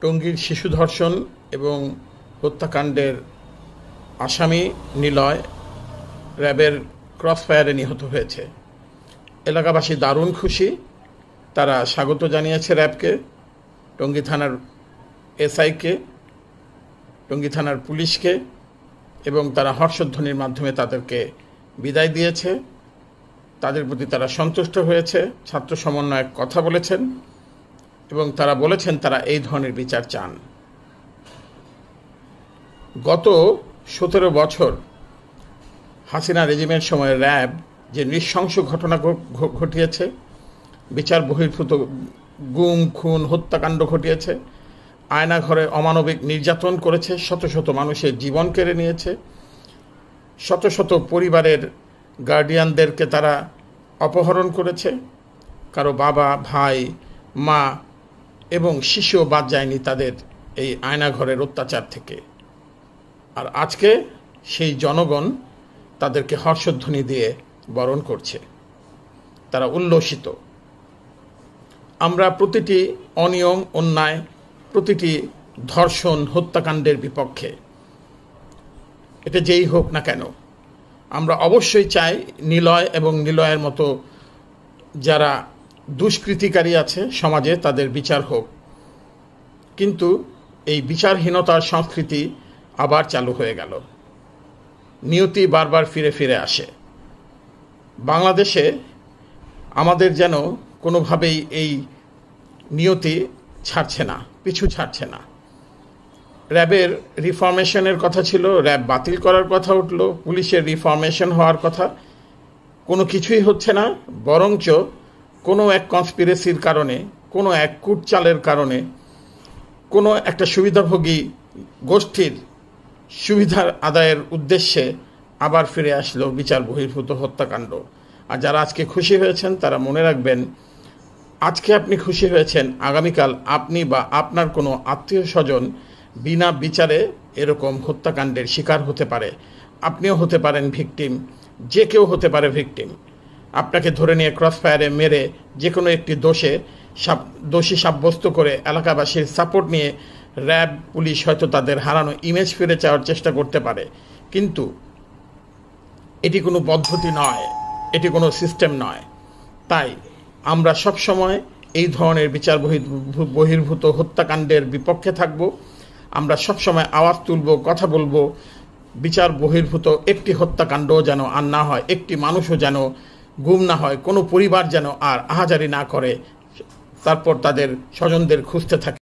টঙ্গীর শিশু ধর্ষণ এবং হত্যাকাণ্ডের আসামি নিলয় র্যাবের ক্রসফায়ারে নিহত হয়েছে। এলাকাবাসী দারুণ খুশি। তারা স্বাগত জানিয়েছে র্যাবকে, টঙ্গী থানার এসআইকে, টঙ্গী থানার পুলিশকে, এবং তারা হর্ষধ্বনির মাধ্যমে তাদেরকে বিদায় দিয়েছে। তাদের প্রতি তারা সন্তুষ্ট হয়েছে। ছাত্র সমন্বয়ক কথা বলেছেন এবং তারা বলেছেন তারা এই ধরনের বিচার চান। গত 17 বছর হাসিনা রেজিমের সময় র্যাব যে নৃশংস ঘটনা ঘটিয়েছে, বিচার বহির্ভূত গুম খুন হত্যাকাণ্ড ঘটিয়েছে, আয়নাঘরে অমানবিক নির্যাতন করেছে, শত শত মানুষের জীবন কেড়ে নিয়েছে, শত শত পরিবারের গার্ডিয়ানদেরকে তারা অপহরণ করেছে, কারো বাবা ভাই মা এবং শিশুও বাদ যায়নি তাদের এই আয়নাঘরের অত্যাচার থেকে। আর আজকে সেই জনগণ তাদেরকে হর্ষধ্বনি দিয়ে বরণ করছে, তারা উল্লসিত। আমরা প্রতিটি অনিয়ম অন্যায়, প্রতিটি ধর্ষণ হত্যাকাণ্ডের বিপক্ষে, এটা যেই হোক না কেন। আমরা অবশ্যই চাই নিলয় এবং নিলয়ের মতো যারা দুষ্কৃতিকারী আছে সমাজে তাদের বিচার হোক, কিন্তু এই বিচারহীনতার সংস্কৃতি আবার চালু হয়ে গেল। নিয়তি বারবার ফিরে ফিরে আসে। বাংলাদেশে আমাদের যেন কোনোভাবেই এই নিয়তি ছাড়ছে না, পিছু ছাড়ছে না। র্যাবের রিফরমেশনের কথা ছিল, র্যাব বাতিল করার কথা উঠল, পুলিশের রিফরমেশন হওয়ার কথা, কোনো কিছুই হচ্ছে না। বরঞ্চ কোনো এক কনস্পিরেসির কারণে, কোনো এক কূটচালের কারণে, কোনো একটা সুবিধাভোগী গোষ্ঠীর সুবিধার আদায়ের উদ্দেশ্যে আবার ফিরে আসলো বিচার বহির্ভূত হত্যাকাণ্ড। আর যারা আজকে খুশি হয়েছেন তারা মনে রাখবেন, আজকে আপনি খুশি হয়েছেন, আগামীকাল আপনি বা আপনার কোনো আত্মীয় স্বজন বিনা বিচারে এরকম হত্যাকাণ্ডের শিকার হতে পারে। আপনিও হতে পারেন ভিকটিম, যে কেউ হতে পারে ভিকটিম। আপনাকে ধরে নিয়ে ক্রসফায়ারে মেরে যে কোনো একটি দোষী সাব্যস্ত করে এলাকাবাসীর সাপোর্ট নিয়ে র্যাব পুলিশ হয়তো তাদের হারানো ইমেজ ফিরে চাওয়ার চেষ্টা করতে পারে, কিন্তু এটি কোনো পদ্ধতি নয়, এটি কোনো সিস্টেম নয়। তাই আমরা সবসময় এই ধরনের বিচার বহির্ভূত হত্যাকাণ্ডের বিপক্ষে থাকব। আমরা সবসময় আওয়াজ তুলব, কথা বলবো। বিচার বহির্ভূত একটি হত্যাকাণ্ডও যেন আর না হয়, একটি মানুষও যেন গুম না হয়, কোনো পরিবার যেন আর আহাজারি না করে তারপর তাদের স্বজনদের খুঁজতে থাকে।